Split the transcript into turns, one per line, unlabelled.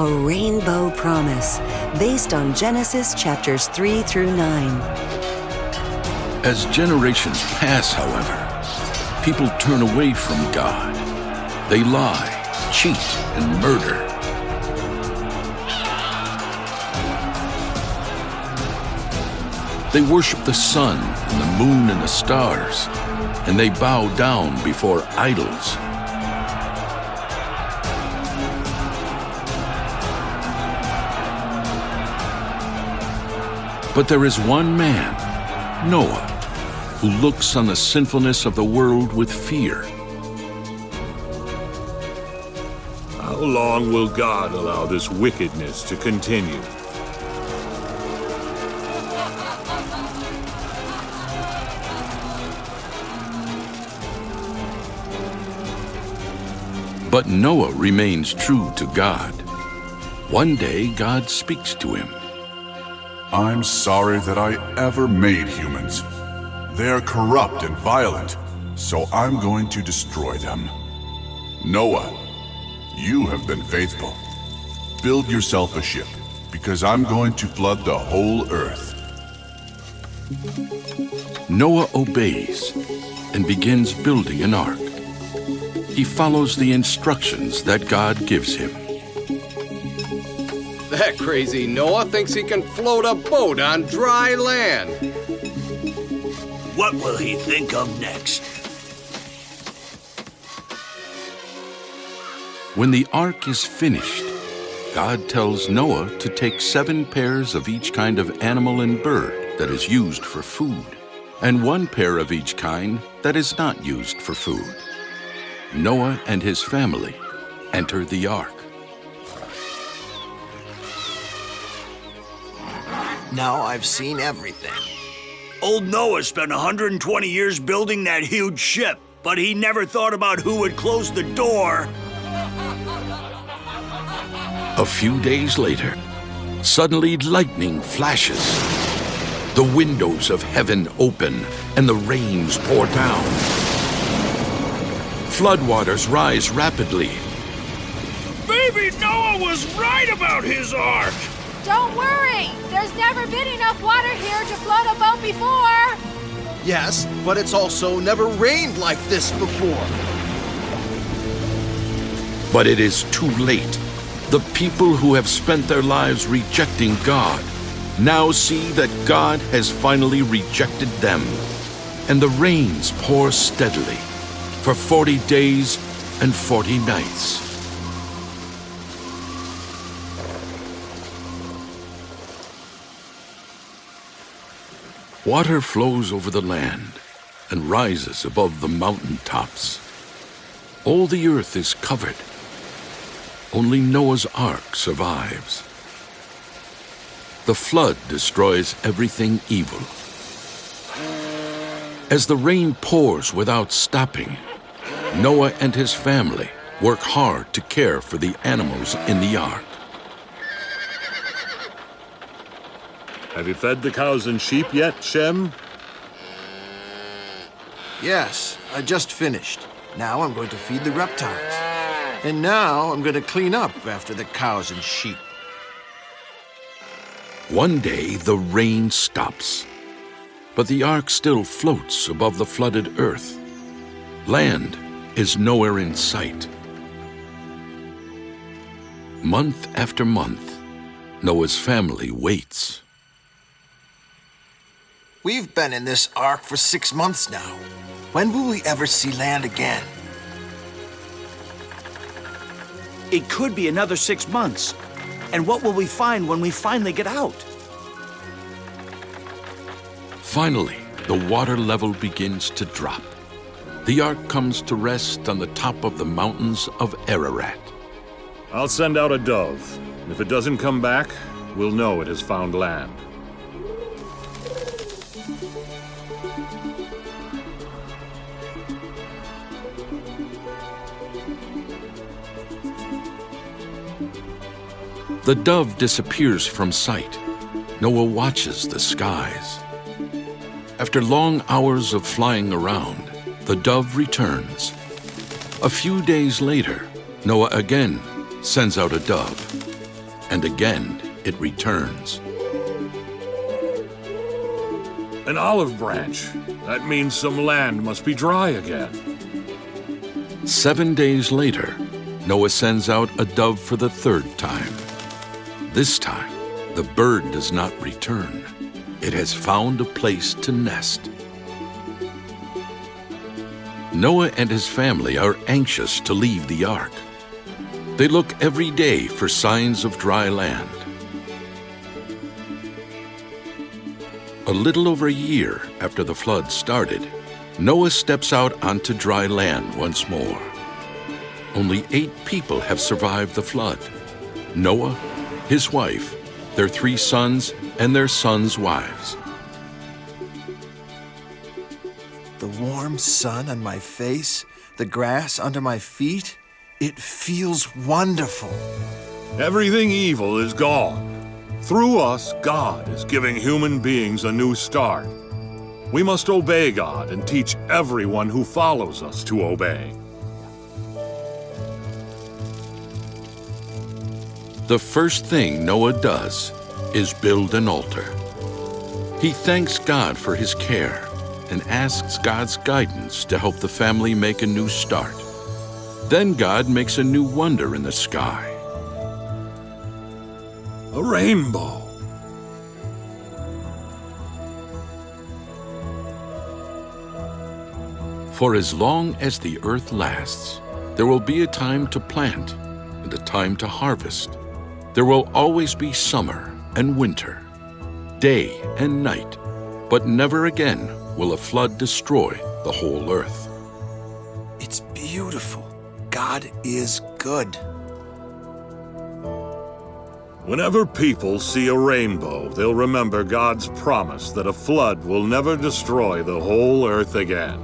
a rainbow promise based on Genesis chapters 3 through 9.
As generations pass, however, people turn away from God. They lie, cheat, and murder. They worship the sun and the moon and the stars, and they bow down before idols. But there is one man, Noah, who looks on the sinfulness of the world with fear.
How long will God allow this wickedness to continue?
But Noah remains true to God. One day, God speaks to him.
I'm sorry that I ever made humans. They're corrupt and violent, so I'm going to destroy them. Noah, you have been faithful. Build yourself a ship, because I'm going to flood the whole earth.
Noah obeys and begins building an ark. He follows the instructions that God gives him.
That crazy Noah thinks he can float a boat on dry land.
What will he think of next?
When the ark is finished, God tells Noah to take 7 pairs of each kind of animal and bird that is used for food, and 1 pair of each kind that is not used for food. Noah and his family enter the ark.
Now I've seen everything.
Old Noah spent 120 years building that huge ship, but he never thought about who would close the door.
A few days later, suddenly lightning flashes. The windows of heaven open and the rains pour down. Floodwaters rise rapidly.
Baby Noah was right about his ark!
Don't worry! There's never been enough water here to float a boat before!
Yes, but it's also never rained like this before.
But it is too late. The people who have spent their lives rejecting God now see that God has finally rejected them. And the rains pour steadily for 40 days and 40 nights. Water flows over the land and rises above the mountain tops. All the earth is covered. Only Noah's ark survives. The flood destroys everything evil. As the rain pours without stopping, Noah and his family work hard to care for the animals in the ark.
Have you fed the cows and sheep yet, Shem?
Yes, I just finished. Now I'm going to feed the reptiles. And now I'm going to clean up after the cows and sheep.
One day the rain stops, but the ark still floats above the flooded earth. Land is nowhere in sight. Month after month, Noah's family waits.
We've been in this ark for 6 months now. When will we ever see land again?
It could be another 6 months. And what will we find when we finally get out?
Finally, the water level begins to drop. The ark comes to rest on the top of the mountains of Ararat.
I'll send out a dove. If it doesn't come back, we'll know it has found land.
The dove disappears from sight. Noah watches the skies. After long hours of flying around, the dove returns. A few days later, Noah again sends out a dove. and again it returns.
An olive branch. That means some land must be dry again.
7 days later, Noah sends out a dove for the third time. This time, the bird does not return. It has found a place to nest. Noah and his family are anxious to leave the ark. They look every day for signs of dry land. A little over a year after the flood started, Noah steps out onto dry land once more. Only 8 people have survived the flood: Noah, his wife, their 3 sons, and their sons' wives.
The warm sun on my face, the grass under my feet, it feels wonderful.
Everything evil is gone. Through us, God is giving human beings a new start. We must obey God and teach everyone who follows us to obey.
The first thing Noah does is build an altar. He thanks God for his care and asks God's guidance to help the family make a new start. Then God makes a new wonder in the sky.
A rainbow.
For as long as the earth lasts, there will be a time to plant and a time to harvest. There will always be summer and winter, day and night, but never again will a flood destroy the whole earth.
It's beautiful. God is good.
Whenever people see a rainbow, they'll remember God's promise that a flood will never destroy the whole earth again.